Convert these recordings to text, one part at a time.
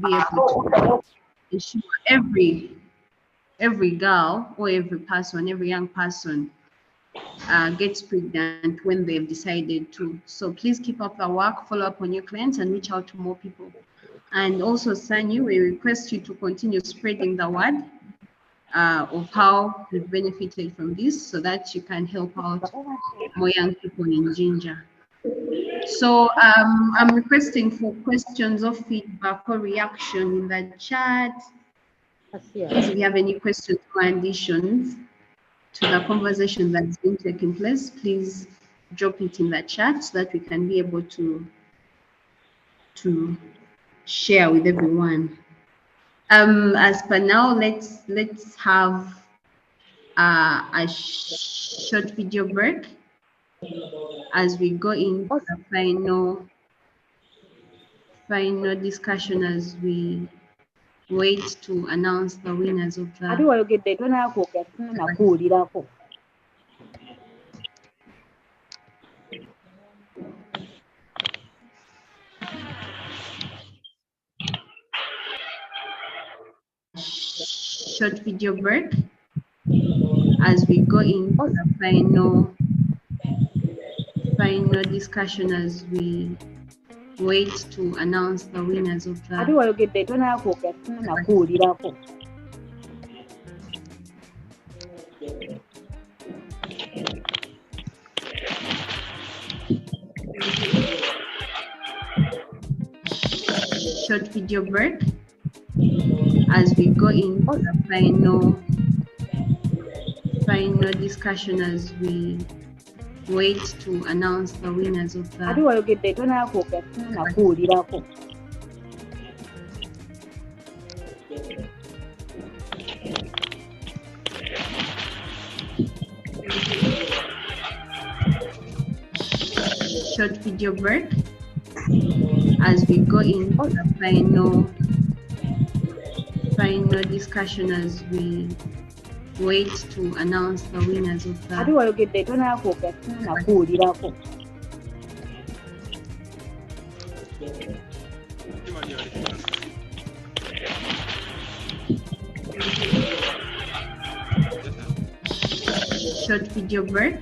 be able to ensure every girl or every young person gets pregnant when they've decided to. So please keep up the work, follow up on your clients, and reach out to more people. And also, Sanyu, we request you to continue spreading the word of how you've benefited from this, so that you can help out more young people in Ginger. So I'm requesting for questions or feedback or reaction in the chat. If you have any questions or additions to the conversation that's been taking place, please drop it in the chat so that we can be able to share with everyone. As per now, let's have a short video break as we go into the final discussion, as we wait to announce the winners of the short video break as we go into the final discussion, as we wait to announce the winners of the short video break as we go into the final discussion, as we wait to announce the winners of the short video break as we go into the final discussion, as we wait to announce the winners of the short video break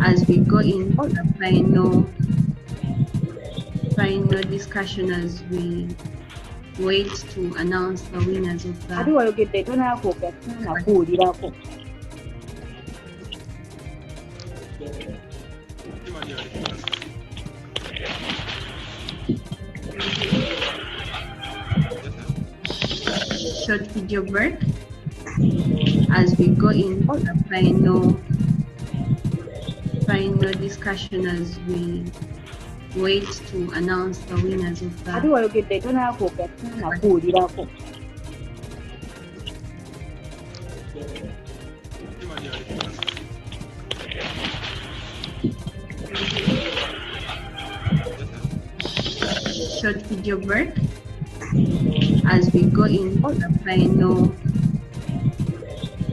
as we go into the final discussion, as we wait to announce the winners of the short video break as we go into the final discussion, as we wait to announce the winners of the short video break as we go into the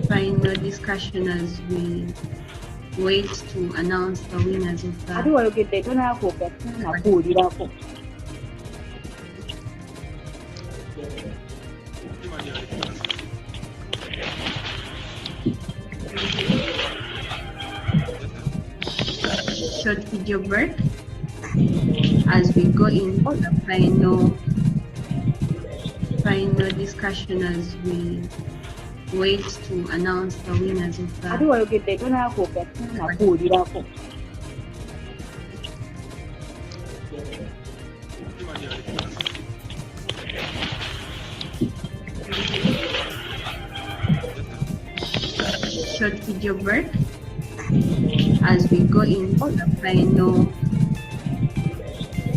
final discussion, as we wait to announce the winners of the short video break as we go into the final discussion, as we wait to announce the winners of the short video break as we go into the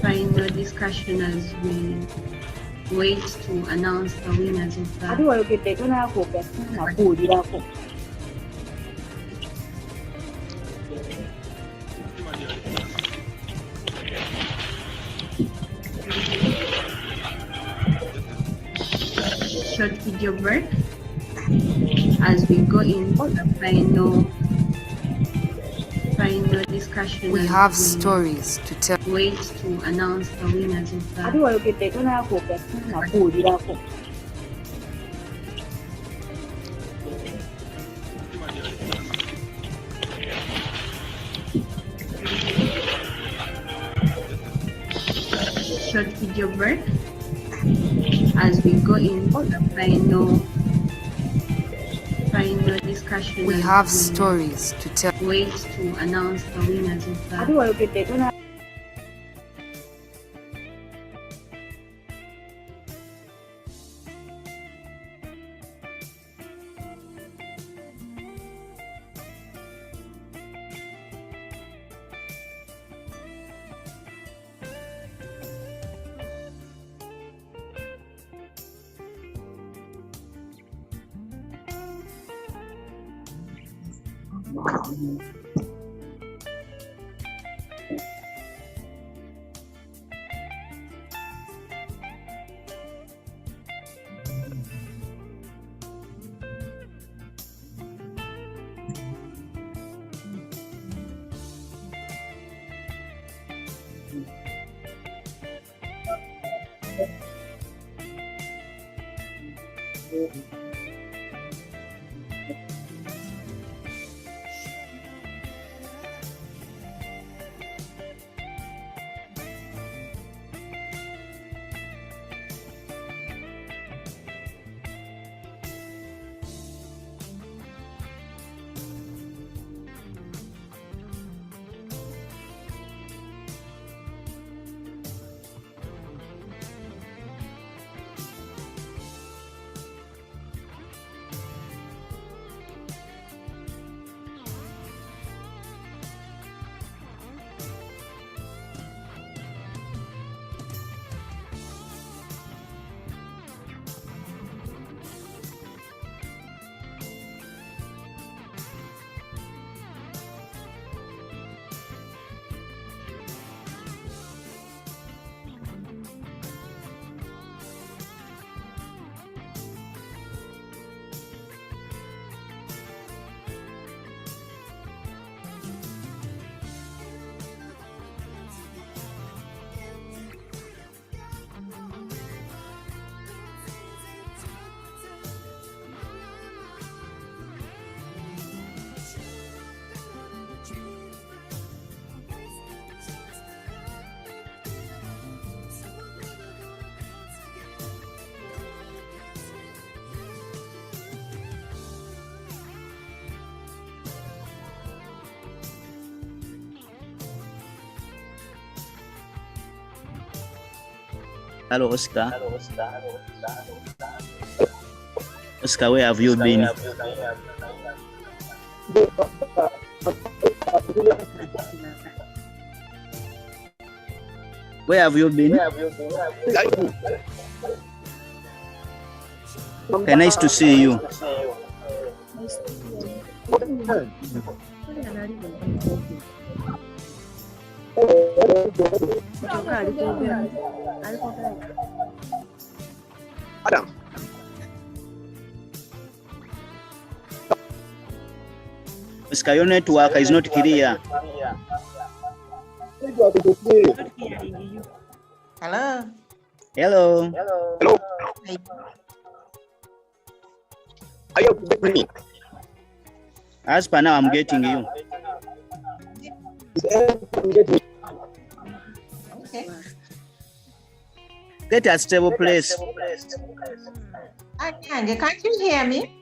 final discussion, as we wait to announce the winners of the short video break as we go into the final discussion. We have stories to tell. Wait to announce the winners of the short video break as we go into the final discussion. We have stories to tell. Wait to announce the winners of the Hello, Oscar. Oscar, where have you been? Where have you been? Okay, nice to see you. Adam. Oscar, your network is not clear. Hello. Hello. Hello. Are you getting me? As per now, I'm getting you. Is anyone getting me? Okay. Get a stable place. Anyanga, can't you hear me?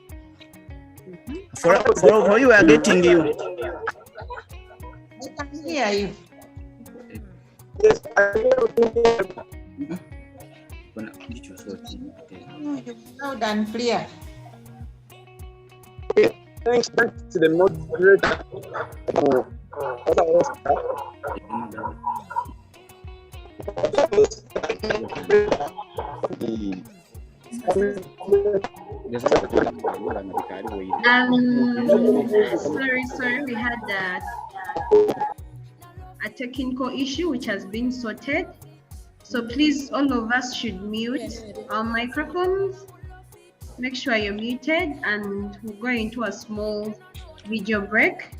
For you, we are getting you. I can hear you. Yes, I hear you. You're loud and clear. Thanks back to the moderator. Sorry, we had a technical issue which has been sorted. So please, all of us should mute our microphones. Make sure you're muted, and we'll go into a small video break.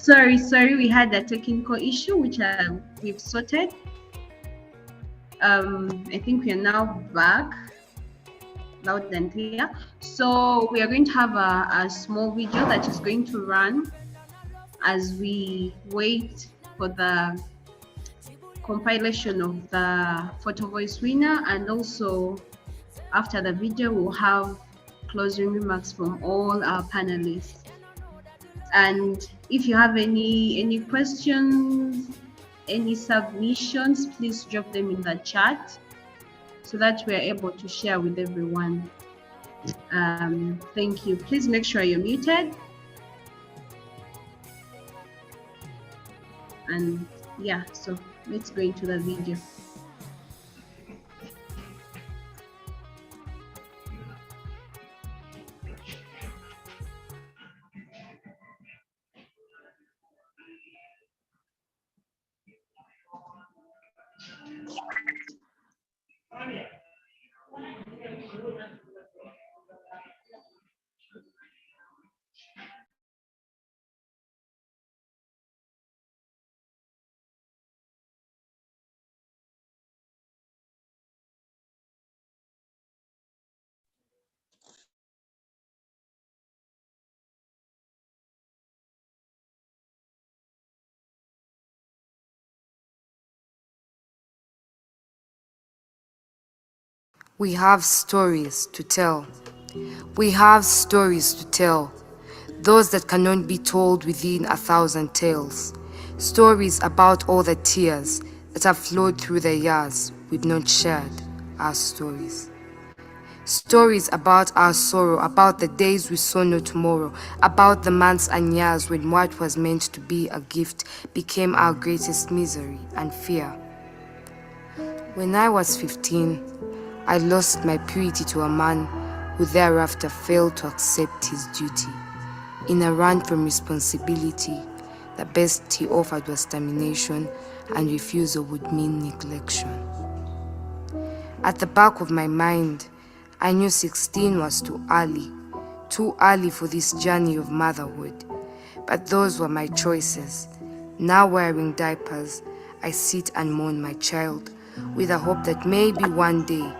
Sorry, we had a technical issue which we've sorted. I think we are now back loud and clear. So we are going to have a small video that is going to run as we wait for the compilation of the photo voice winner, and also after the video we'll have closing remarks from all our panelists. And if you have any questions, any submissions, please drop them in the chat so that we're able to share with everyone. Thank you. Please make sure you're muted. And yeah, so let's go into the video. We have stories to tell. We have stories to tell. Those that cannot be told within 1,000 tales. Stories about all the tears that have flowed through the years we've not shared our stories. Stories about our sorrow, about the days we saw no tomorrow, about the months and years when what was meant to be a gift became our greatest misery and fear. When I was 15, I lost my purity to a man who thereafter failed to accept his duty. In a run from responsibility, the best he offered was termination, and refusal would mean neglection. At the back of my mind, I knew 16 was too early for this journey of motherhood. But those were my choices. Now wearing diapers, I sit and mourn my child, with a hope that maybe one day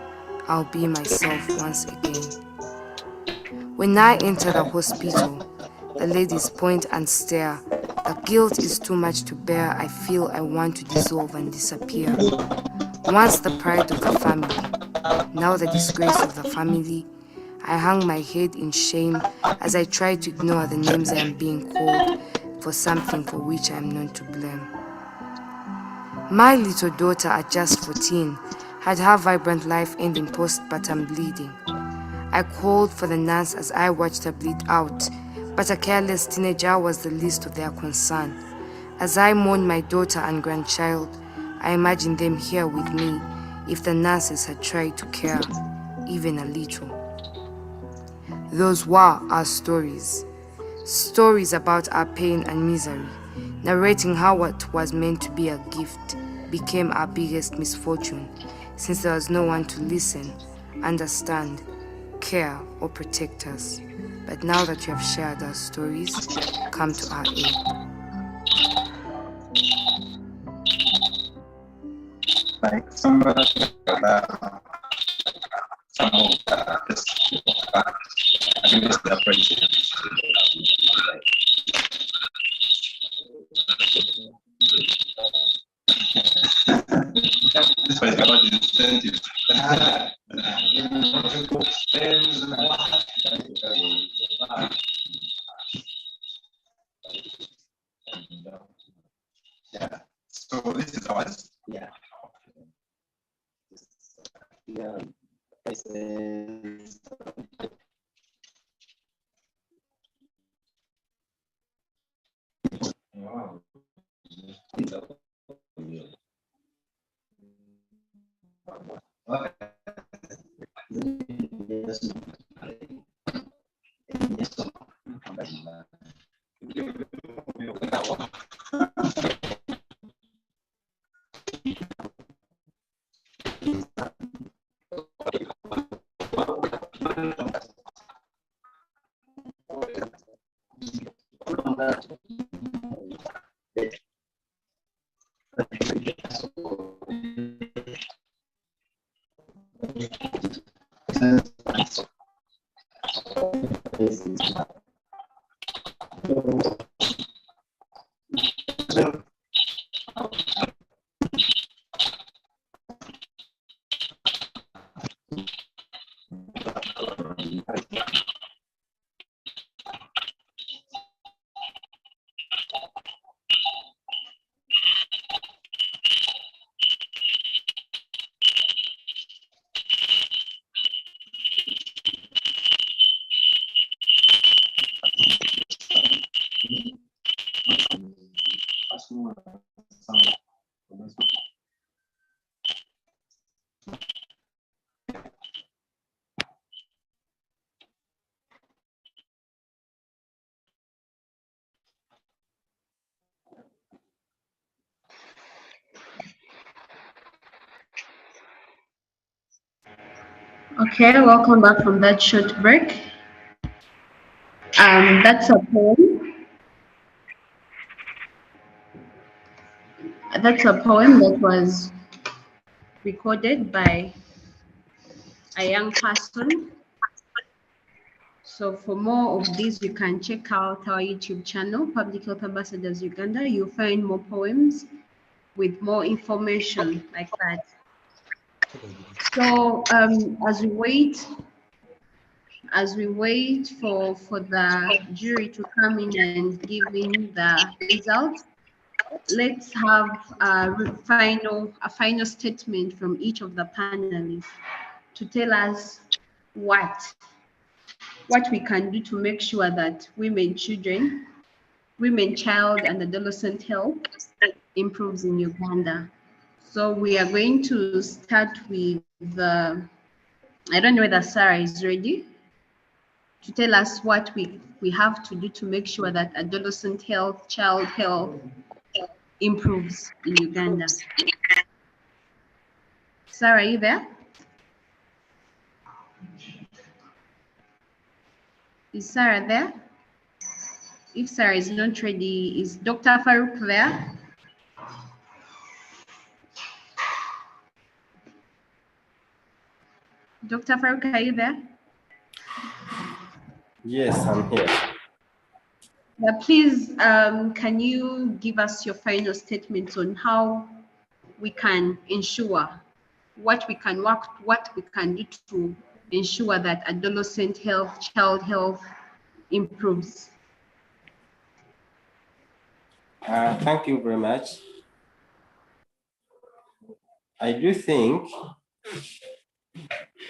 I'll be myself once again. When I enter the hospital, the ladies point and stare. The guilt is too much to bear. I feel I want to dissolve and disappear. Once the pride of the family, now the disgrace of the family. I hang my head in shame as I try to ignore the names I am being called for something for which I am not to blame. My little daughter, at just 14, had her vibrant life end in postpartum bleeding. I called for the nurse as I watched her bleed out, but a careless teenager was the least of their concern. As I mourned my daughter and grandchild, I imagined them here with me if the nurses had tried to care, even a little. Those were our stories. Stories about our pain and misery, narrating how what was meant to be a gift became our biggest misfortune, since there was no one to listen, understand, care, or protect us. But now that you have shared our stories, come to our aid. Like some of this I think it's the appreciation. This was about the incentive. Yeah. So this is ours. Yeah. Yeah. Wow. Okay. Okay, welcome back from that short break. That's a poem. That's a poem that was recorded by a young person. So for more of these, you can check out our YouTube channel, Public Health Ambassadors Uganda. You'll find more poems with more information like that. So as we wait for the jury to come in and give in the results, let's have a final statement from each of the panelists to tell us what we can do to make sure that women, child, and adolescent health improves in Uganda. So we are going to start with I don't know whether Sarah is ready to tell us what we have to do to make sure that adolescent health, child health improves in Uganda. Sarah, are you there? Is Sarah there? If Sarah is not ready, is Dr. Farouk there? Dr. Farouk, are you there? Yes, I'm here. Please, can you give us your final statements on how we can ensure what we can do to ensure that adolescent health, child health improves? Thank you very much. I do think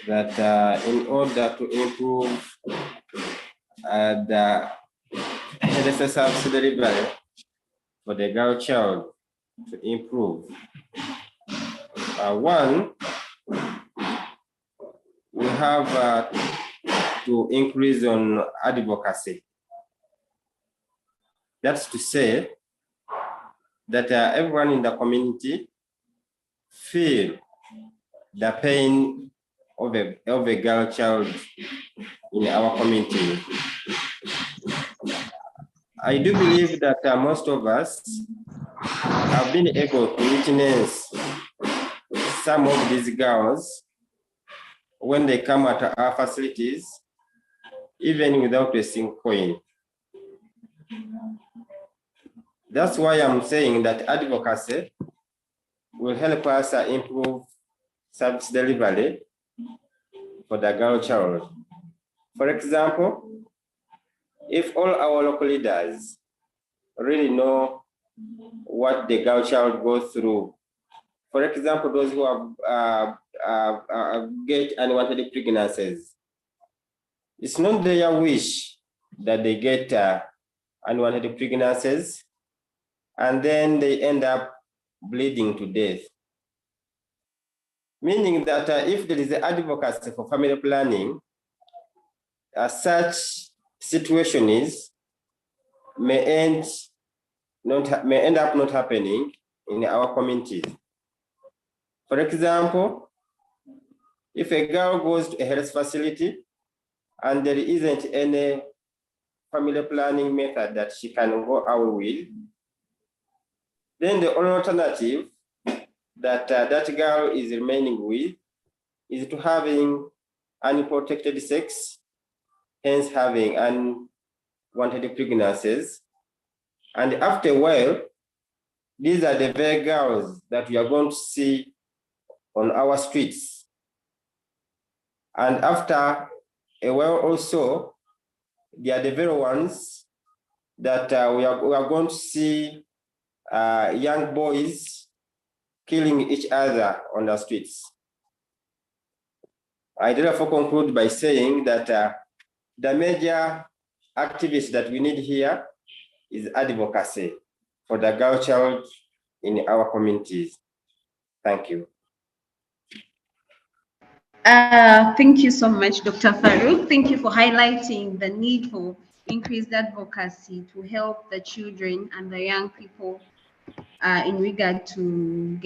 that in order to improve the health service delivery for the girl child to improve, one, we have to increase on advocacy. That's to say that everyone in the community feel the pain of a girl child in our community. I do believe that most of us have been able to witness some of these girls when they come at our facilities, even without a single coin. That's why I'm saying that advocacy will help us improve service delivery for the girl child. For example, if all our local leaders really know what the girl child goes through, for example, those who have get unwanted pregnancies, it's not their wish that they get unwanted pregnancies, and then they end up bleeding to death. Meaning that if there is advocacy for family planning, such situations may end up not happening in our communities. For example, if a girl goes to a health facility and there isn't any family planning method that she can go out with, then the only alternative that that girl is remaining with is to having unprotected sex hence having unwanted pregnancies. And after a while, these are the very girls that we are going to see on our streets. And after a while also, they are the very ones that we are going to see young boys killing each other on the streets. I therefore conclude by saying that the major activity that we need here is advocacy for the girl child in our communities. Thank you. Thank you so much, Dr. Farouk. Thank you for highlighting the need for increased advocacy to help the children and the young people in regard to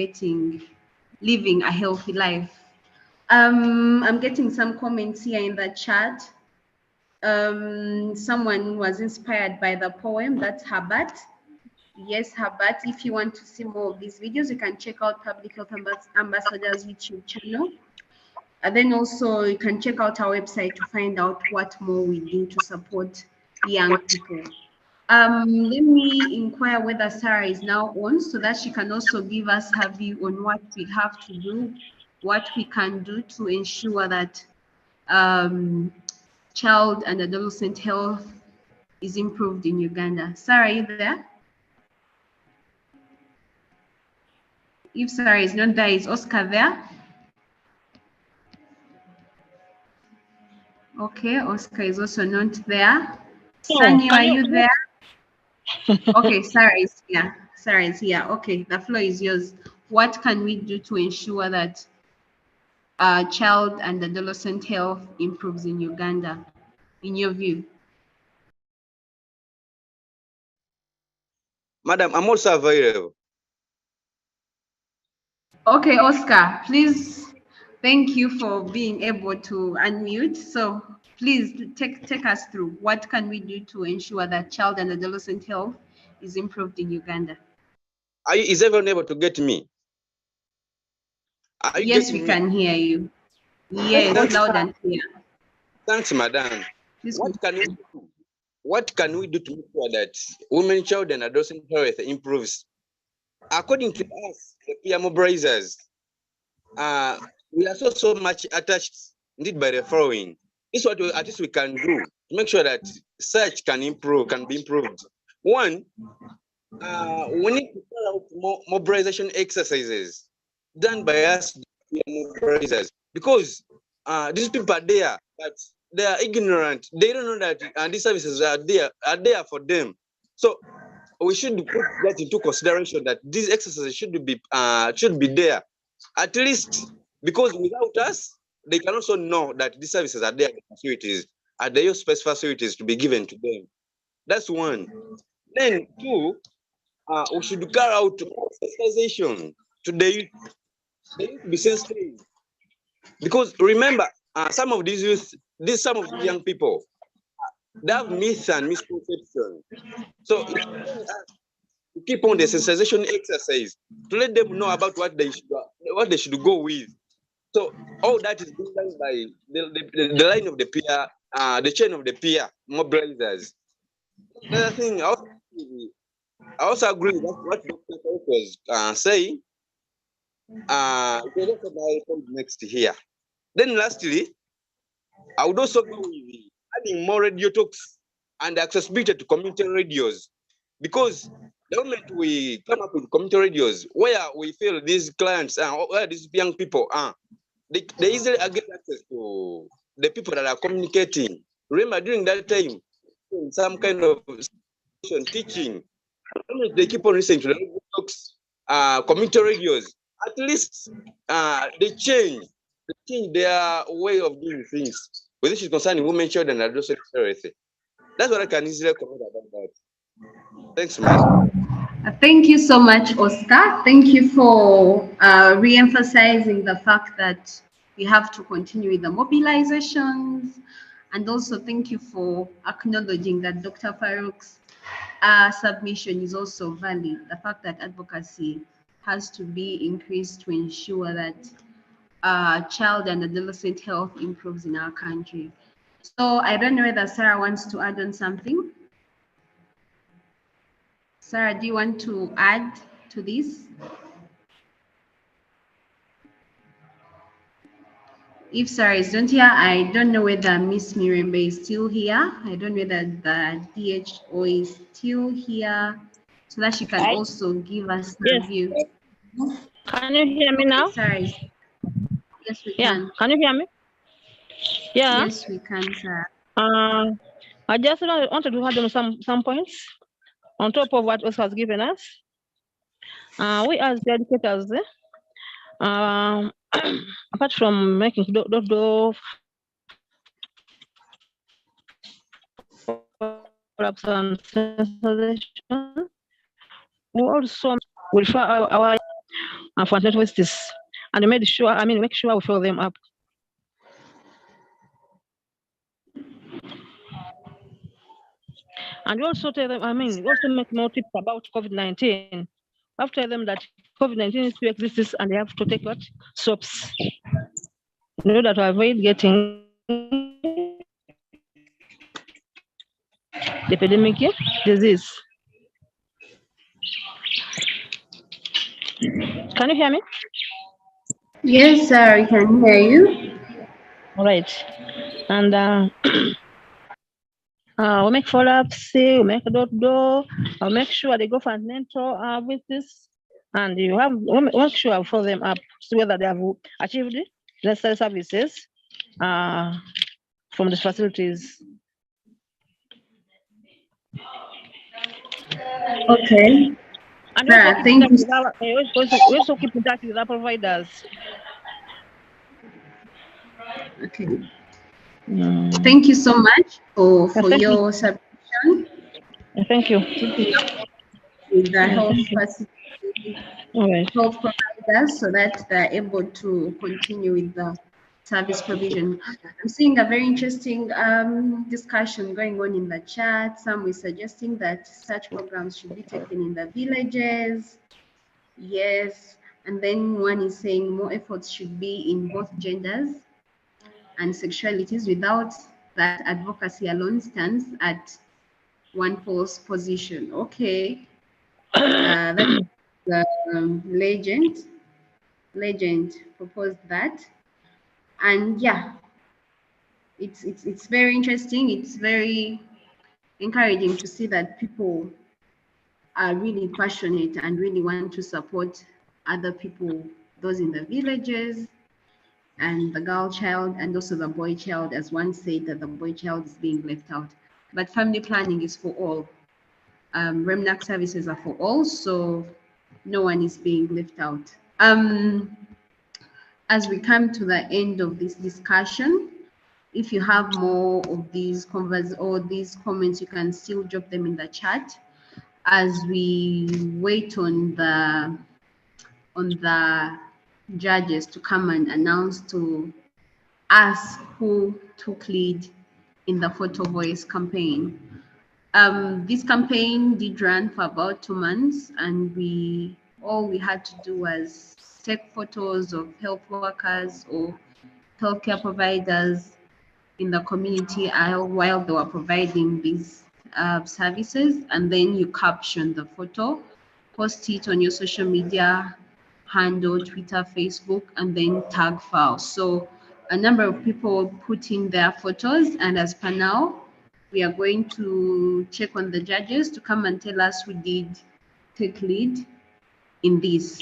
living a healthy life. I'm getting some comments here in the chat. Someone was inspired by the poem. That's Habat. Yes, Habat. If you want to see more of these videos, you can check out Public Health Ambassadors YouTube channel. And then also you can check out our website to find out what more we do to support young people. Let me inquire whether Sarah is now on so that she can also give us her view on what we have to do, what we can do to ensure that child and adolescent health is improved in Uganda. Sarah, are you there? If Sarah is not there, is Oscar there? Okay, Oscar is also not there. Sanyo, are you there? Okay, Sarah is here. Sarah is here. Okay, the floor is yours. What can we do to ensure that child and adolescent health improves in Uganda, in your view? Madam, I'm also available. Okay, Oscar, please, thank you for being able to unmute. So please take us through what can we do to ensure that child and adolescent health is improved in Uganda? Is everyone able to get me? Yes, we can hear you. Yes, loud and clear. Thanks, madam. Please What can we do to make sure that women, child, and adolescent health improves? According to us, the peer mobilizers, we are so much attached indeed by the following. This is what at least we can do to make sure that such can be improved. One, we need to carry out more mobilization exercises done by us peer mobilizers, because these people are there, but they are ignorant. They don't know that these services are there for them. So we should put that into consideration, that these exercises should be there, at least, because without us, they can also know that these services are there, the facilities, are there space facilities to be given to them. That's one. Then two, we should carry out sensitization to the youth. They need to be sensitive, because remember, some of these youth, some of the young people, they have myths and misconceptions. So to keep on the sensitization exercise, to let them know about what they should go with. So all that is being done by the line of the peer, the chain of the peer mobilizers. Another thing, I also agree with what Dr. was saying. Next here. Then lastly, I would also go with adding more radio talks and accessibility to community radios, because the moment we come up with community radios where we feel these clients where these young people are, they easily get access to the people that are communicating. Remember, during that time, some kind of teaching, they keep on listening to the radio talks, community radios. At least they change their way of doing things, with issues concerning women, children, and adolescent health. That's what I can easily comment about that. Thanks, man. Thank you so much, Oscar. Thank you for re-emphasizing the fact that we have to continue with the mobilizations, and also thank you for acknowledging that Dr. Farouk's submission is also valid. The fact that advocacy has to be increased to ensure that child and adolescent health improves in our country. So I don't know whether Sarah wants to add on something. Sarah, do you want to add to this? If Sarah is not here, I don't know whether Miss Mirembe is still here. I don't know whether the DHO is still here, so that she can also give us her view. Can you hear me now? Sarah is, yes, we Yeah. can. You hear me? Yeah. Yes, we can, Sarah. I just wanted to add on some points on top of what Oscar has given us. We as the educators, apart from making follow-ups and sensitization, we also will refer our fundamental visitors and make sure we follow them up. And we also tell them, we also make more tips about COVID-19. We have to tell them that COVID-19 still exists and they have to take what? Soaps in order to avoid getting the epidemic disease. Can you hear me? Yes, sir, I can hear you. All right. And we make follow-ups, we make door-to-door, make sure they go for mental visits, and you have make sure I follow them up, see whether they have achieved necessary services from the facilities. Okay. And Sarah, thank you. we also keep in touch with our providers. Okay. Thank you so much for your submission. Thank you. Keeping up with the health health providers so that they're able to continue with the service provision. I'm seeing a very interesting discussion going on in the chat. Some is suggesting that such programs should be taken in the villages. Yes. And then one is saying more efforts should be in both genders and sexualities. Without that, advocacy alone stands at one false position. Okay. That's the legend proposed that. And yeah, it's very interesting. It's very encouraging to see that people are really passionate and really want to support other people, those in the villages, and the girl child, and also the boy child, as one said that the boy child is being left out. But family planning is for all. REMNAC services are for all, so no one is being left out. As we come to the end of this discussion, if you have more of these these comments, you can still drop them in the chat as we wait on the judges to come and announce to us who took lead in the Photo Voice campaign. This campaign did run for about 2 months, and all we had to do was take photos of health workers or healthcare providers in the community while they were providing these services, and then you caption the photo, post it on your social media handle, Twitter, Facebook, and then tag files. So a number of people put in their photos, and as per now, we are going to check on the judges to come and tell us who did take lead in this.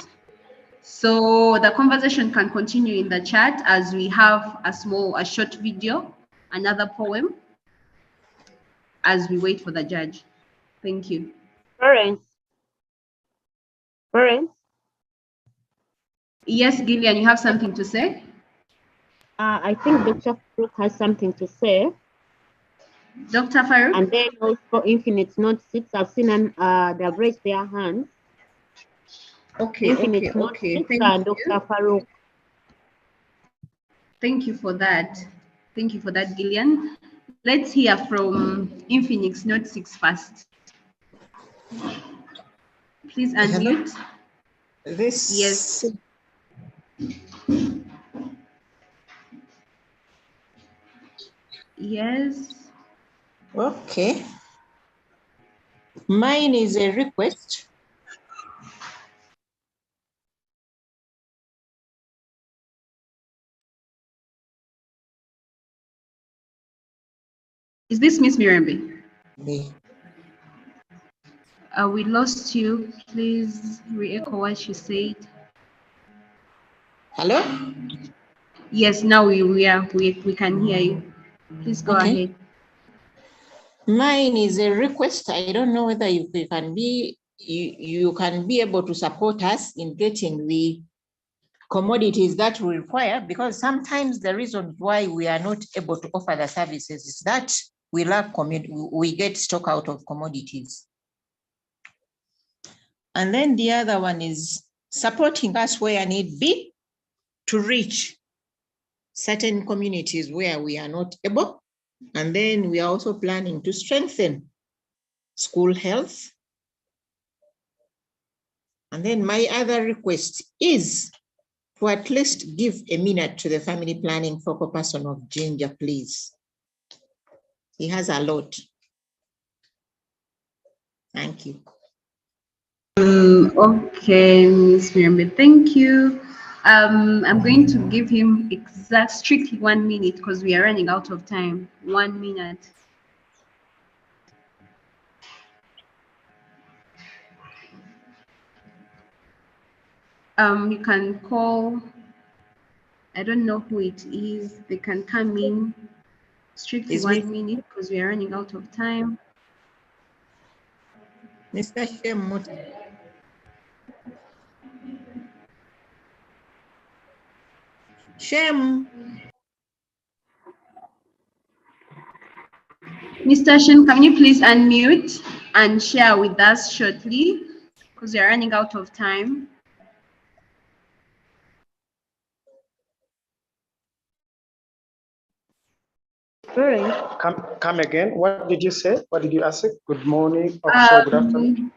So the conversation can continue in the chat as we have a short video, another poem, as we wait for the judge. Thank you. Florence. Yes, Gillian, you have something to say? I think Dr. Farouk has something to say. Dr. Farouk? And then also Infinite Note 6, I've seen them, they've raised their hands. Okay, Infinite Note 6 and Dr. Farouk. Thank you for that. Thank you for that, Gillian. Let's hear from Infinix Note 6 first. Please unmute. Yes. Yes. Okay. Mine is a request. Is this Miss Mirembe? Me. We lost you. Please re-echo what you said. Hello? Yes, now we can hear you. Please go Okay. ahead. Mine is a request. I don't know whether you can be you can be able to support us in getting the commodities that we require, because sometimes the reason why we are not able to offer the services is that we lack we get stock out of commodities. And then the other one is supporting us where need be to reach certain communities where we are not able. And then we are also planning to strengthen school health. And then my other request is to at least give a minute to the family planning focal person of Ginger, please. He has a lot. Thank you. Okay, Ms. Mirembe, thank you. I'm going to give him strictly 1 minute because we are running out of time. 1 minute. You can call, I don't know who it is. They can come in strictly Is 1 minute because we are running out of time. Mr. Shem. Shem. Mr. Shem, can you please unmute and share with us shortly because we are running out of time. Come again. What did you say? What did you ask? Good morning. Oh, sorry, good afternoon.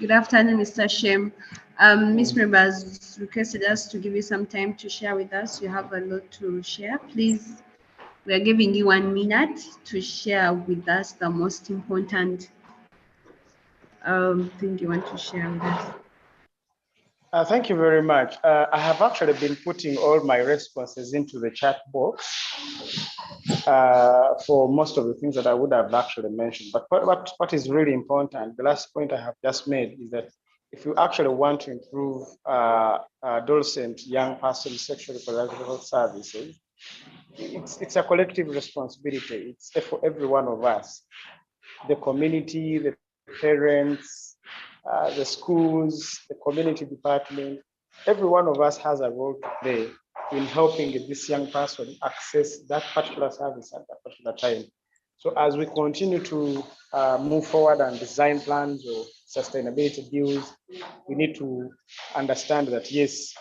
Good afternoon, Mr. Shem. Ms. Mirembe has requested us to give you some time to share with us. You have a lot to share. Please, we are giving you 1 minute to share with us the most important thing you want to share with us. Thank you very much. I have actually been putting all my responses into the chat box for most of the things that I would have actually mentioned. But what is really important, the last point I have just made, is that if you actually want to improve adolescent young person sexual reproductive health services, it's a collective responsibility. It's for every one of us, the community, the parents, the schools, the community department. Every one of us has a role to play in helping this young person access that particular service at that particular time. So as we continue to move forward and design plans or sustainability deals, we need to understand that, yes,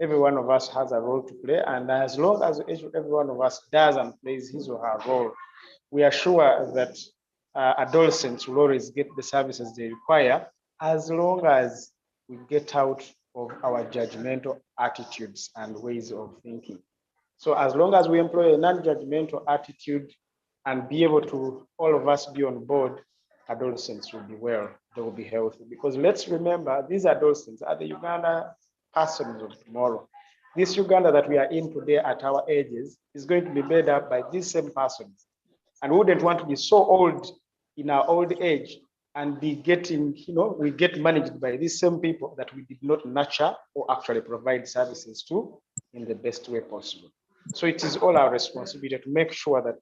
every one of us has a role to play. And as long as every one of us does and plays his or her role, we are sure that adolescents will always get the services they require, as long as we get out of our judgmental attitudes and ways of thinking. So as long as we employ a non-judgmental attitude and be able to, all of us be on board, adolescents will be well, they will be healthy. Because let's remember, these adolescents are the Uganda persons of tomorrow. This Uganda that we are in today at our ages is going to be made up by these same persons. And we wouldn't want to be so old in our old age and be getting, we get managed by these same people that we did not nurture or actually provide services to in the best way possible. So it is all our responsibility to make sure that,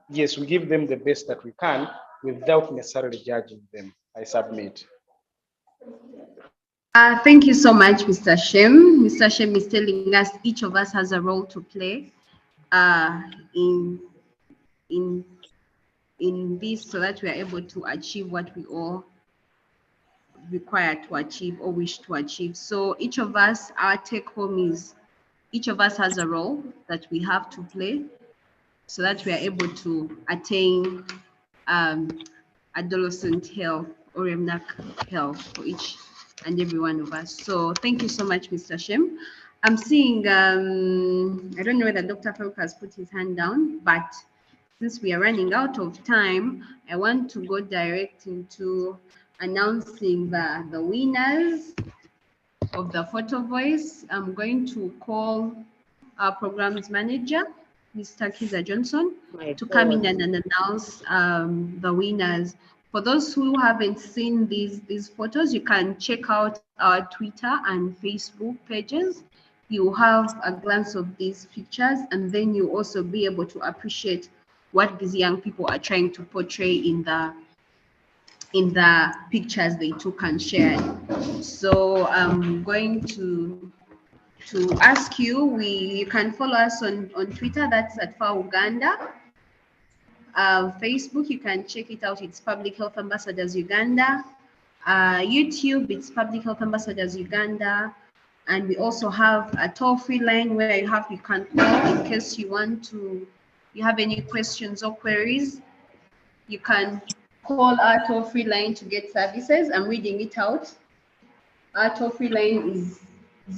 yes, we give them the best that we can without necessarily judging them. I submit. Thank you so much, Mr. Shem. Mr. Shem is telling us each of us has a role to play in this, so that we are able to achieve what we all require to achieve or wish to achieve. So each of us, our take home is each of us has a role that we have to play so that we are able to attain adolescent health or MNAC health for each and every one of us. So thank you so much, Mr. Shem. I'm seeing, I don't know whether Dr. Falk has put his hand down, but since we are running out of time, I want to go direct into announcing the winners of the photo voice. I'm going to call our programs manager, Mr. Kiza Johnson, to come in and announce the winners. For those who haven't seen these photos, you can check out our Twitter and Facebook pages. You have a glance of these pictures, and then you also be able to appreciate what these young people are trying to portray in the pictures they took and shared. So I'm going to ask you, you can follow us on Twitter, that's at FAO Uganda. Facebook, you can check it out, it's Public Health Ambassadors Uganda. YouTube, it's Public Health Ambassadors Uganda. And we also have a toll-free line where you can call in case you have any questions or queries. You can call our toll-free line to get services. I'm reading it out. Our toll-free line is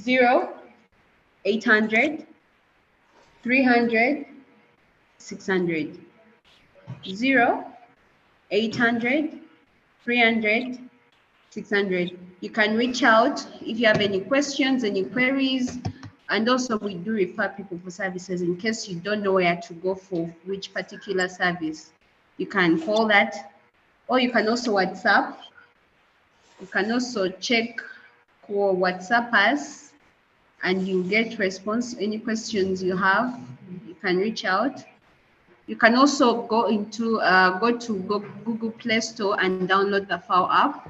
0800 300 600. 0800 300 600. You can reach out if you have any questions, any queries, and also we do refer people for services in case you don't know where to go for which particular service. You can call that, or you can also WhatsApp. You can also check or WhatsApp us, and you get response. Any questions you have, you can reach out. You can also go to Google Play Store and download the FAO app.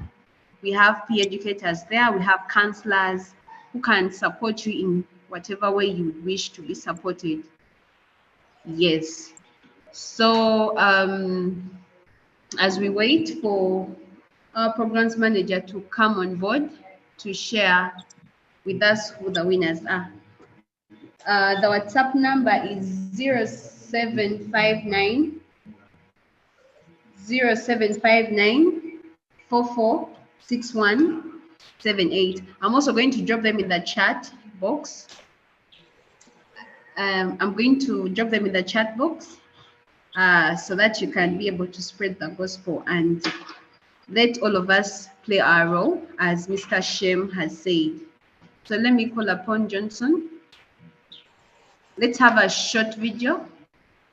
We have peer educators there. We have counselors who can support you in whatever way you wish to be supported. Yes. So as we wait for our programs manager to come on board to share with us who the winners are. The WhatsApp number is 0759 446178. I'm also going to drop them in the chat box. I'm going to drop them in the chat box so that you can be able to spread the gospel and let all of us play our role, as Mr. Shem has said. So let me call upon Johnson. Let's have a short video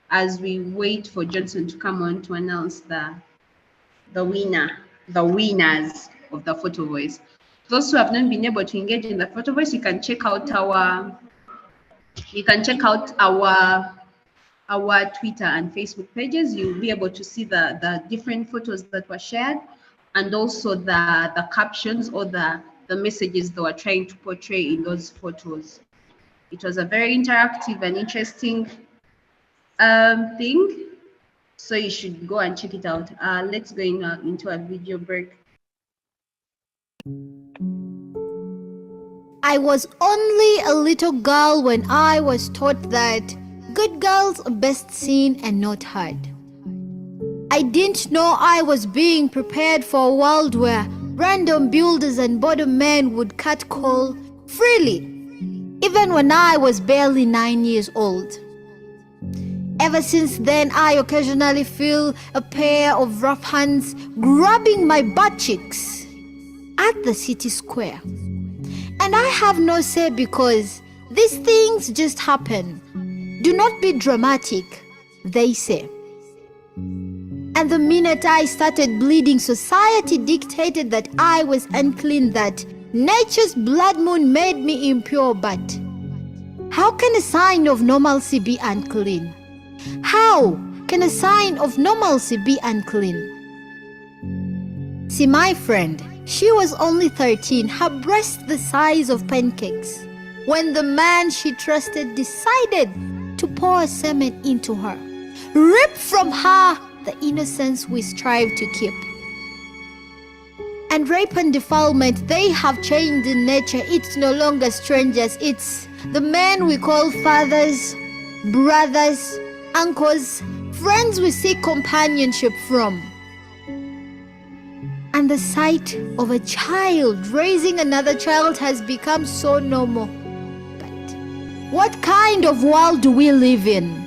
as we wait for Johnson to come on to announce the winners of the photo voice. Those who have not been able to engage in the photo voice, you can check out our Twitter and Facebook pages. You'll be able to see the different photos that were shared, and also the captions or the messages they were trying to portray in those photos. It was a very interactive and interesting thing, so you should go and check it out. Let's go into a video break. I was only a little girl when I was taught that good girls are best seen and not heard. I didn't know I was being prepared for a world where random builders and bottom men would cut coal freely, even when I was barely 9 years old. Ever since then, I occasionally feel a pair of rough hands grabbing my butt cheeks at the city square. And I have no say because these things just happen. Do not be dramatic, they say. And the minute I started bleeding, society dictated that I was unclean, that nature's blood moon made me impure. But how can a sign of normalcy be unclean? How can a sign of normalcy be unclean? See, my friend, she was only 13, her breasts the size of pancakes, when the man she trusted decided to pour semen into her, rip from her the innocence we strive to keep. And rape and defilement, they have changed in nature. It's no longer strangers, it's the men we call fathers, brothers, uncles, friends we seek companionship from. And the sight of a child raising another child has become so normal. But what kind of world do we live in?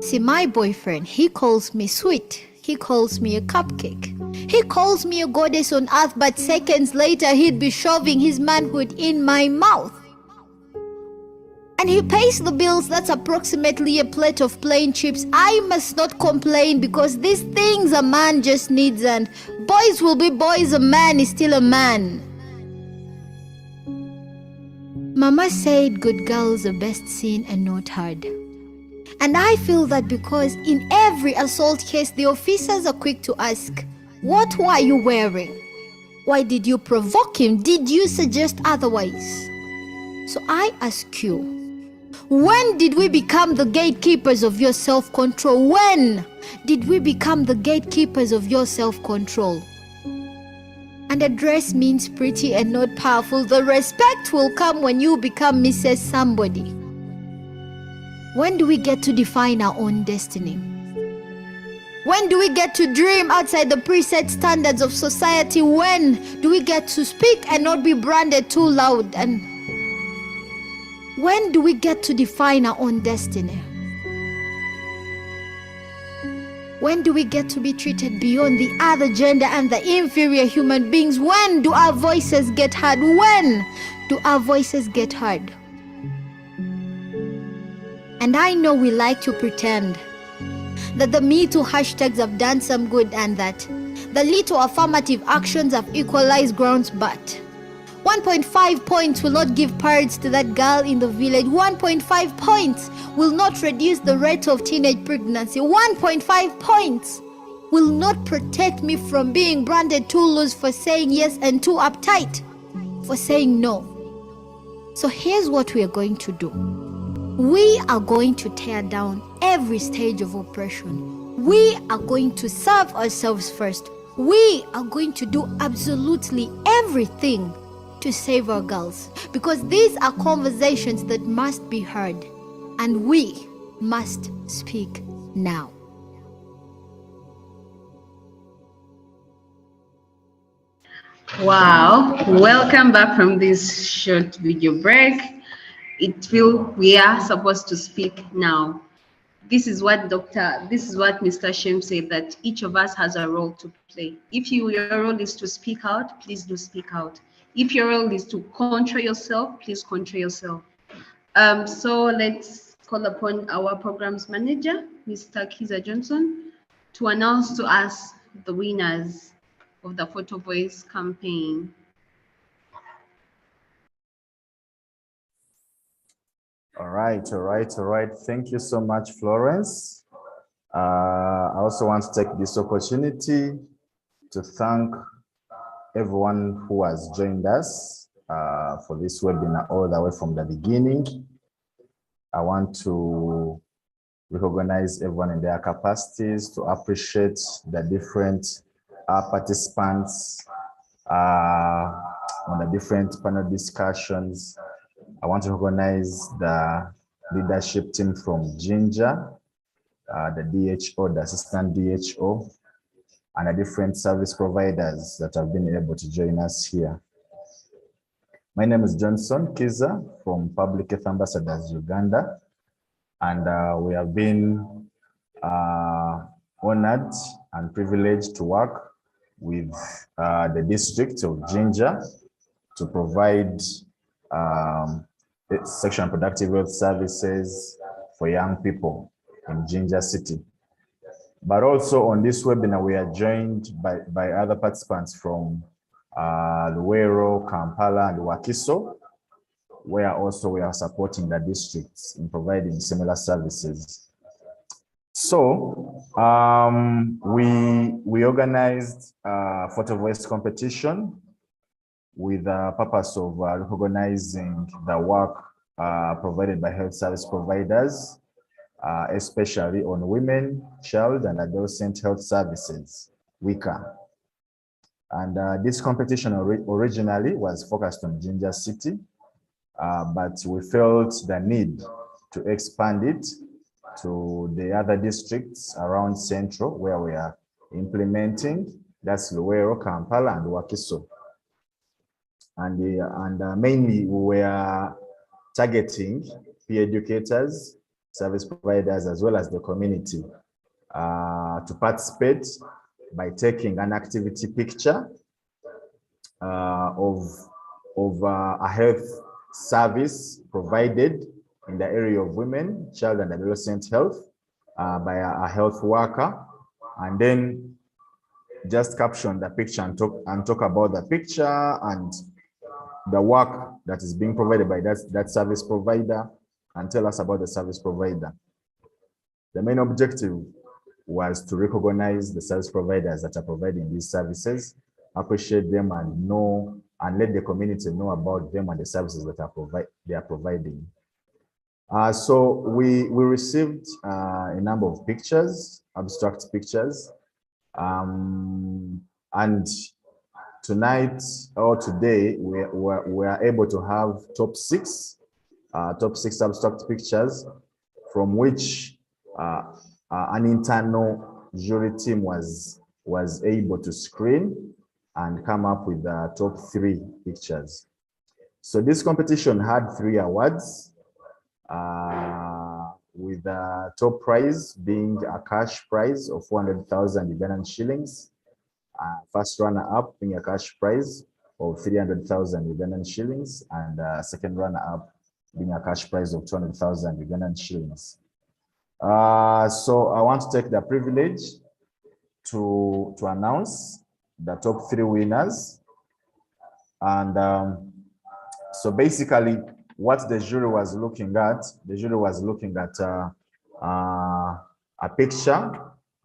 See, my boyfriend, he calls me sweet. He calls me a cupcake. He calls me a goddess on earth, but seconds later he'd be shoving his manhood in my mouth. And he pays the bills. That's approximately a plate of plain chips. I must not complain because these things a man just needs, and boys will be boys, a man is still a man. Mama said good girls are best seen and not heard. And I feel that because in every assault case, the officers are quick to ask, what were you wearing? Why did you provoke him? Did you suggest otherwise? So I ask you, when did we become the gatekeepers of your self-control? When did we become the gatekeepers of your self-control? And a dress means pretty and not powerful. The respect will come when you become Mrs. Somebody. When do we get to define our own destiny? When do we get to dream outside the preset standards of society? When do we get to speak and not be branded too loud? And when do we get to define our own destiny? When do we get to be treated beyond the other gender and the inferior human beings? When do our voices get heard? When do our voices get heard? And I know we like to pretend that the Me Too hashtags have done some good and that the little affirmative actions have equalized grounds, but 1.5 points will not give parents to that girl in the village. 1.5 points will not reduce the rate of teenage pregnancy. 1.5 points will not protect me from being branded too loose for saying yes and too uptight for saying no. So here's what we are going to do. We are going to tear down every stage of oppression. We are going to serve ourselves first. We are going to do absolutely everything to save our girls, because these are conversations that must be heard, and we must speak now. Wow, welcome back from this short video break. We are supposed to speak now. This is what Mr. Shem said, that each of us has a role to play. If your role is to speak out, please do speak out. If your role is to control yourself, please control yourself. So let's call upon our programs manager, Mr. Kiza Johnson, to announce to us the winners of the Photo Voice campaign. All right. Thank you so much, Florence. I also want to take this opportunity to thank everyone who has joined us for this webinar all the way from the beginning. I want to recognize everyone in their capacities, to appreciate the different participants on the different panel discussions. I want to recognize the leadership team from Ginger, the DHO, the assistant DHO, and the different service providers that have been able to join us here. My name is Johnson Kiza from Public Health Ambassadors Uganda, and we have been honored and privileged to work with the district of Ginger to provide sexual and productive health services for young people in Ginger City. But also on this webinar, we are joined by other participants from Luwero, Kampala, and Wakiso, where also we are supporting the districts in providing similar services. So we organized a photo voice competition with the purpose of recognizing the work provided by health service providers, especially on women, child, and adolescent health services, WCAH. And this competition originally was focused on Ginger City, but we felt the need to expand it to the other districts around Central, where we are implementing. That's Luwero, Kampala, and Wakiso. And mainly we are targeting peer educators, service providers, as well as the community to participate by taking an activity picture of a health service provided in the area of women, child and adolescent health by a health worker, and then just caption the picture and talk about the picture and the work that is being provided by that service provider, and tell us about the service provider. The main objective was to recognize the service providers that are providing these services, appreciate them, and know and let the community know about them and the services that they are providing. So we received a number of pictures, abstract pictures, and tonight or today we are able to have top six abstract pictures, from which an internal jury team was able to screen and come up with the top 3 pictures. So this competition had 3 awards, with the top prize being a cash prize of 400,000 Ugandan shillings, first runner-up being a cash prize of 300,000 Ugandan shillings, and second runner-up being a cash prize of 200,000 Ugandan shillings. So I want to take the privilege to announce the top 3 winners. And so basically what the jury was looking at, a picture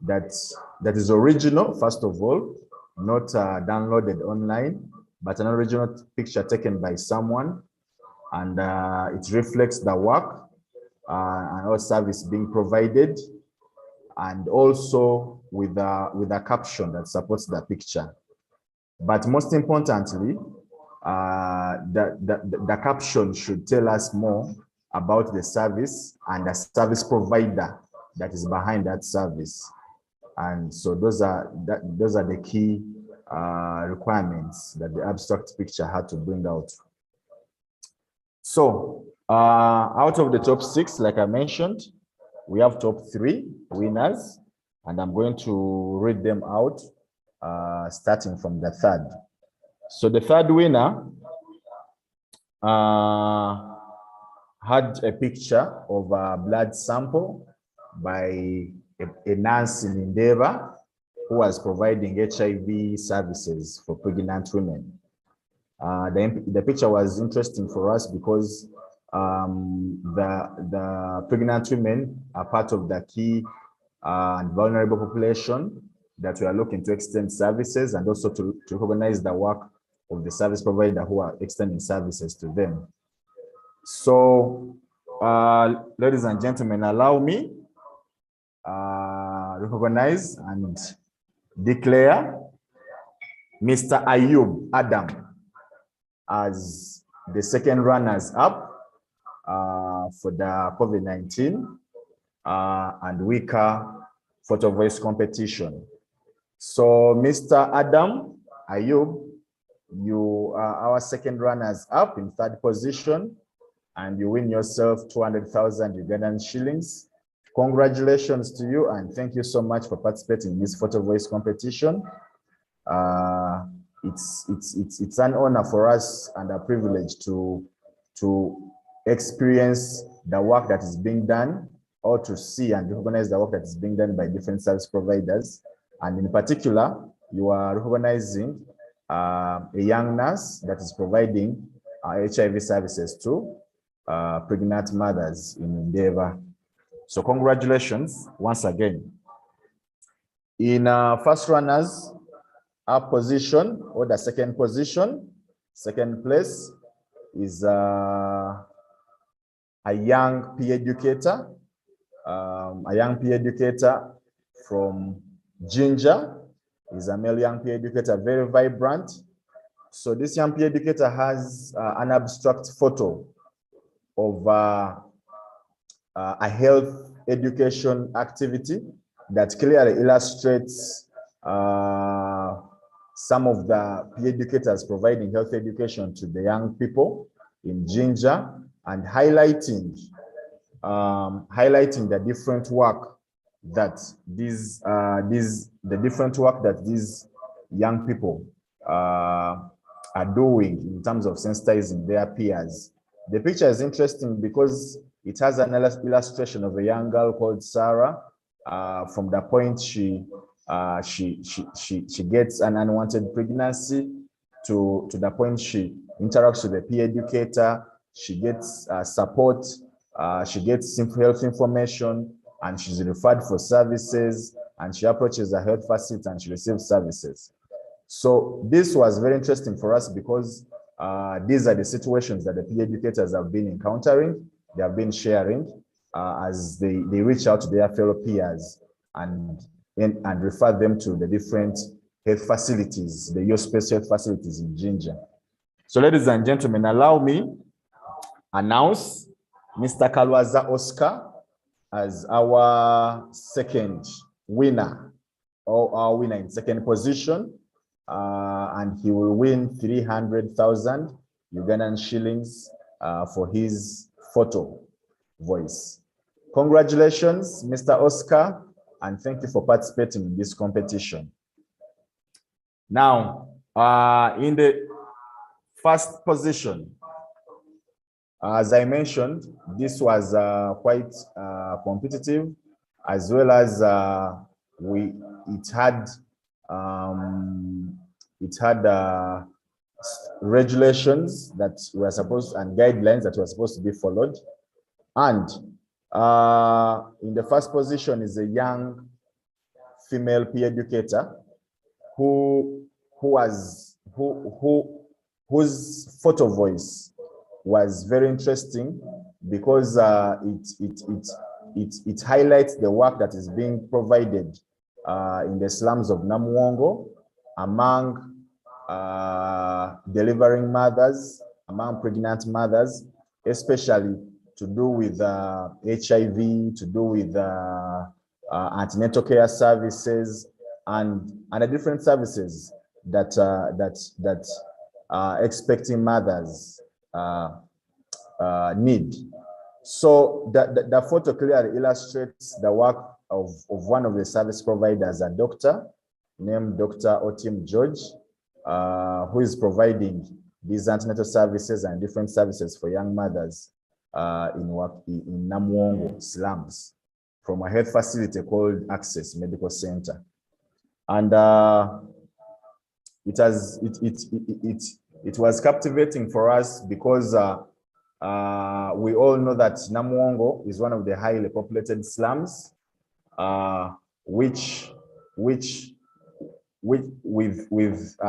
that is original, first of all, not downloaded online, but an original picture taken by someone, and it reflects the work and all service being provided, and also with a caption that supports the picture. But most importantly, the caption should tell us more about the service and the service provider that is behind that service. And so those are the key requirements that the abstract picture had to bring out. So out of the top 6, like I mentioned, we have top 3 winners, and I'm going to read them out, starting from the 3rd. So the 3rd winner had a picture of a blood sample by a nurse in Indeva who was providing HIV services for pregnant women. The picture was interesting for us because the pregnant women are part of the key and vulnerable population that we are looking to extend services, and also to recognize the work of the service provider who are extending services to them. So, ladies and gentlemen, allow me recognize and declare Mr. Ayub Adam as the 2nd runners up for the COVID-19 and WCAH photo voice competition. So Mr. Adam Ayub, you are our 2nd runners up in 3rd position, and you win yourself 200,000 Ugandan shillings. Congratulations to you, and thank you so much for participating in this photo voice competition. It's an honor for us and a privilege to experience the work that is being done, or to see and recognize the work that is being done by different service providers. And in particular, you are recognizing a young nurse that is providing HIV services to pregnant mothers in Endeavour. So congratulations once again. In first runners up position, or the 2nd position, 2nd place is a young peer educator, from Ginger. Is a male young peer educator, very vibrant. So this young peer educator has an abstract photo of a health education activity that clearly illustrates some of the peer educators providing health education to the young people in Ginger, and highlighting highlighting the different work that these young people are doing in terms of sensitizing their peers. The picture is interesting because it has an illustration of a young girl called Sarah. From the point she gets an unwanted pregnancy to the point she interacts with the peer educator, she gets support, she gets health information, and she's referred for services, and she approaches a health facility and she receives services. So this was very interesting for us because these are the situations that the peer educators have been encountering, they have been sharing as they reach out to their fellow peers and refer them to the different health facilities, the US-based health facilities in Ginger. So ladies and gentlemen, allow me announce Mr. Kalwaza Oscar as our second winner, or our winner in second position. And he will win 300,000 Ugandan shillings for his photo voice. Congratulations, Mr. Oscar, and thank you for participating in this competition. Now, in the first position, as I mentioned, this was quite competitive, as well as it had regulations that were supposed and guidelines that were supposed to be followed. And in the first position is a young female peer educator whose photo voice was very interesting because it highlights the work that is being provided in the slums of Namuwongo among delivering mothers, among pregnant mothers, especially to do with HIV, to do with antenatal care services, and the different services that expecting mothers need. So the photo clearly illustrates the work of one of the service providers, a doctor named Dr. Otim George, who is providing these antenatal services and different services for young mothers in Namuwongo slums from a health facility called Access Medical Center. And it was captivating for us because we all know that Namuwongo is one of the highly populated slums, with a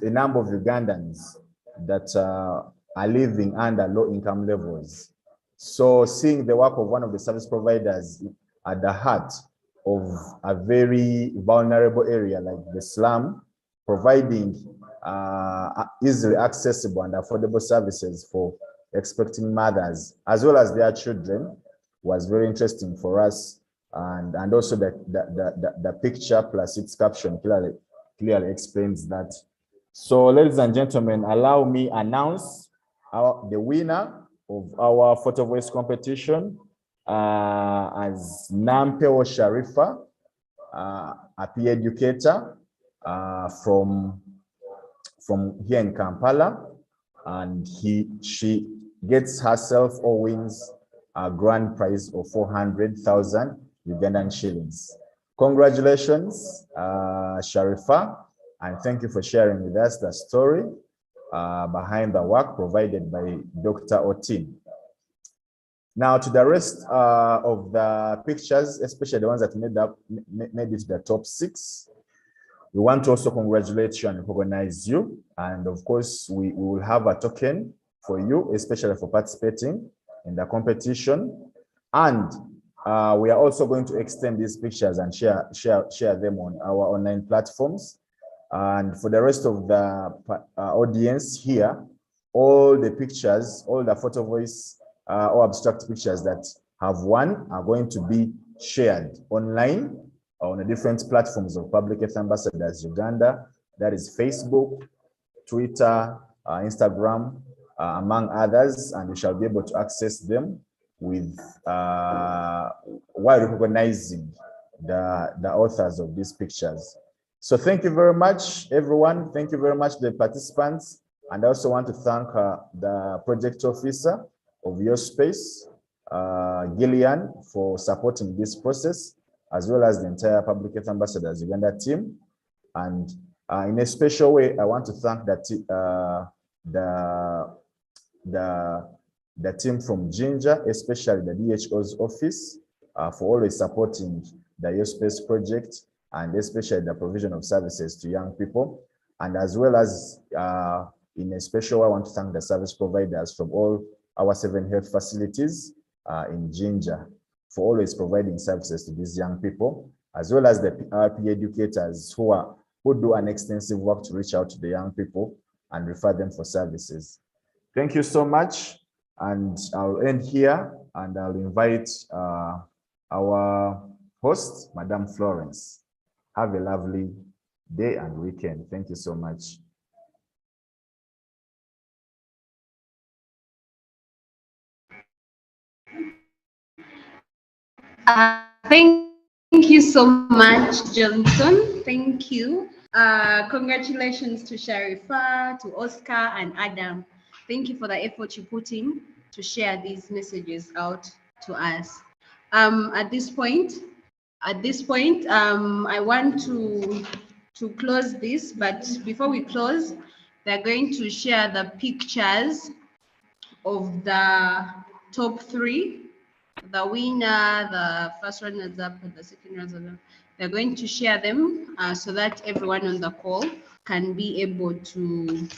number of Ugandans that are living under low income levels. So seeing the work of one of the service providers at the heart of a very vulnerable area like the slum, providing easily accessible and affordable services for expecting mothers as well as their children was very interesting for us. And also the picture plus its caption clearly explains that. So ladies and gentlemen, allow me announce the winner of our photo voice competition as Nampeo Sharifa, a peer educator from here in Kampala, and she gets herself or wins a grand prize of 400,000 Ugandan shillings. Congratulations, Sharifa, and thank you for sharing with us the story behind the work provided by Dr. Otim. Now to the rest of the pictures, especially the ones that made it the top 6, we want to also congratulate you and recognize you. And of course, we will have a token for you, especially for participating in the competition. And we are also going to extend these pictures and share them on our online platforms. And for the rest of the audience here, all the pictures, all the photo voice or abstract pictures that have won are going to be shared online on the different platforms of Public Health Ambassadors Uganda. That is Facebook, Twitter, Instagram, among others, and we shall be able to access them with while recognizing the authors of these pictures. So thank you very much, everyone. Thank you very much, the participants. And I also want to thank the project officer of your space, Gillian, for supporting this process, as well as the entire Public Health Ambassadors Uganda team. And in a special way, I want to thank the team from Ginger, especially the DHO's office, for always supporting the Your Space project, and especially the provision of services to young people. And as well as in a special way, I want to thank the service providers from all our 7 health facilities in Ginger for always providing services to these young people, as well as the RP educators who do an extensive work to reach out to the young people and refer them for services. Thank you so much. And I'll end here, and I'll invite our host, Madame Florence. Have a lovely day and weekend. Thank you so much. Thank you so much, Johnson. Thank you. Congratulations to Sharifa, to Oscar, and Adam. Thank you for the effort you put in to share these messages out to us. At this point, I want to close this, but before we close, they're going to share the pictures of the top 3. The winner, the first runners up, and the second runners up. They're going to share them so that everyone on the call can be able to.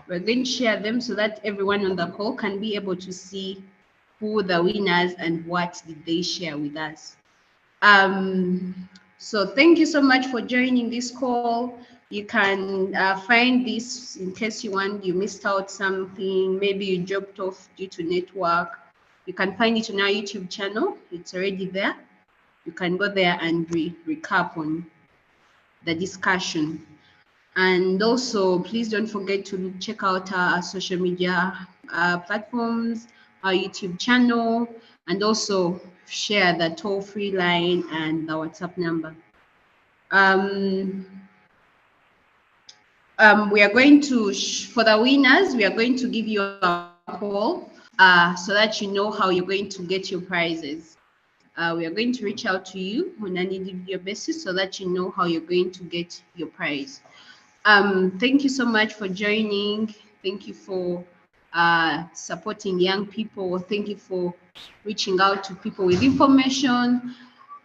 We're going to share them so that everyone on the call can be able to see who the winners and what did they share with us. So thank you so much for joining this call. You can find this in case you missed out something, maybe you dropped off due to network. You can find it on our YouTube channel. It's already there. You can go there and recap on the discussion. And also, please don't forget to check out our social media platforms, our YouTube channel, and also share the toll-free line and the WhatsApp number. We are going to, for the winners, we are going to give you a call so that you know how you're going to get your prizes. We are going to reach out to you on an individual basis so that you know how you're going to get your prize. Thank you so much for joining. Thank you for supporting young people. Thank you for reaching out to people with information.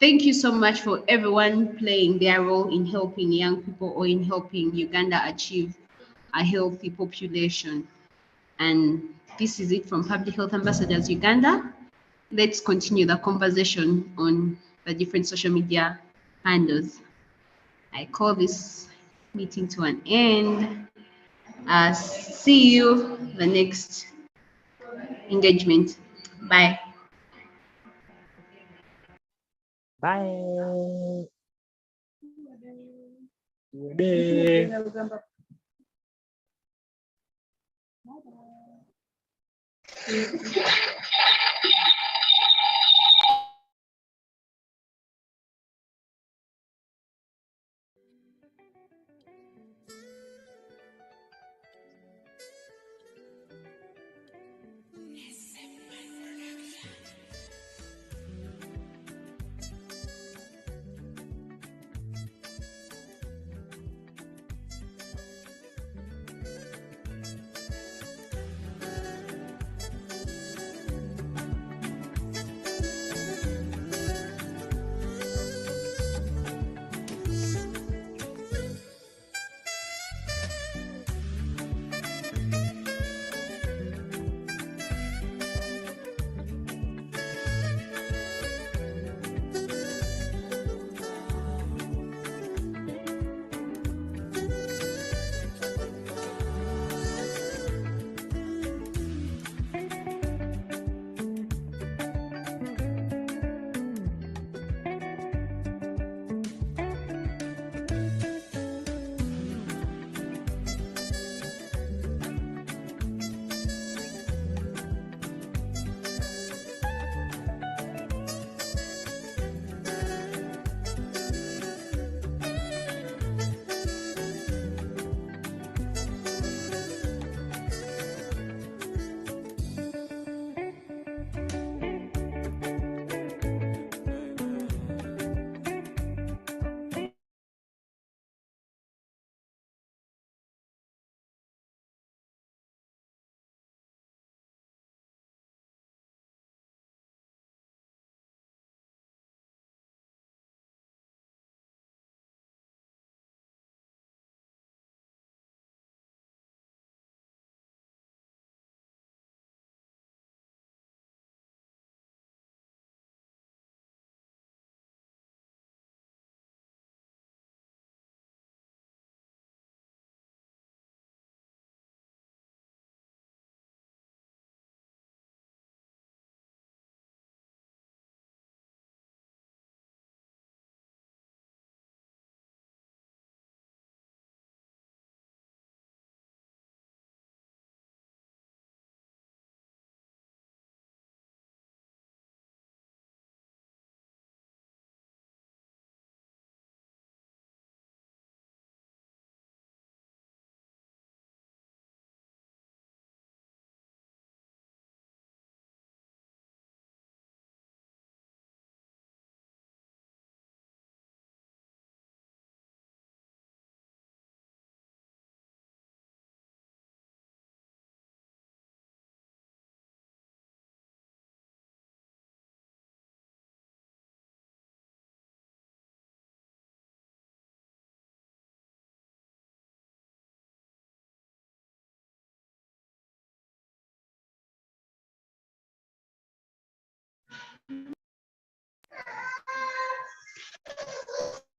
Thank you so much for everyone playing their role in helping young people or in helping Uganda achieve a healthy population. And this is it from Public Health Ambassadors Uganda. Let's continue the conversation on the different social media handles. I call this meeting to an end. See you the next engagement. Bye. Bye. Good day.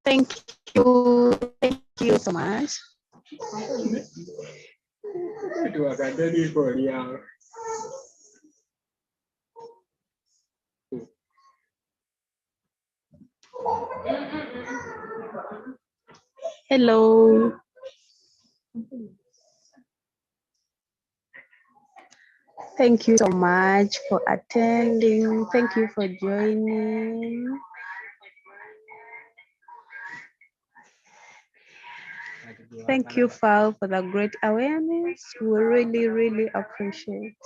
Thank you so much. Hello. Thank you so much for attending. Thank you for joining. Thank you, Fal, for the great awareness. We really, really appreciate.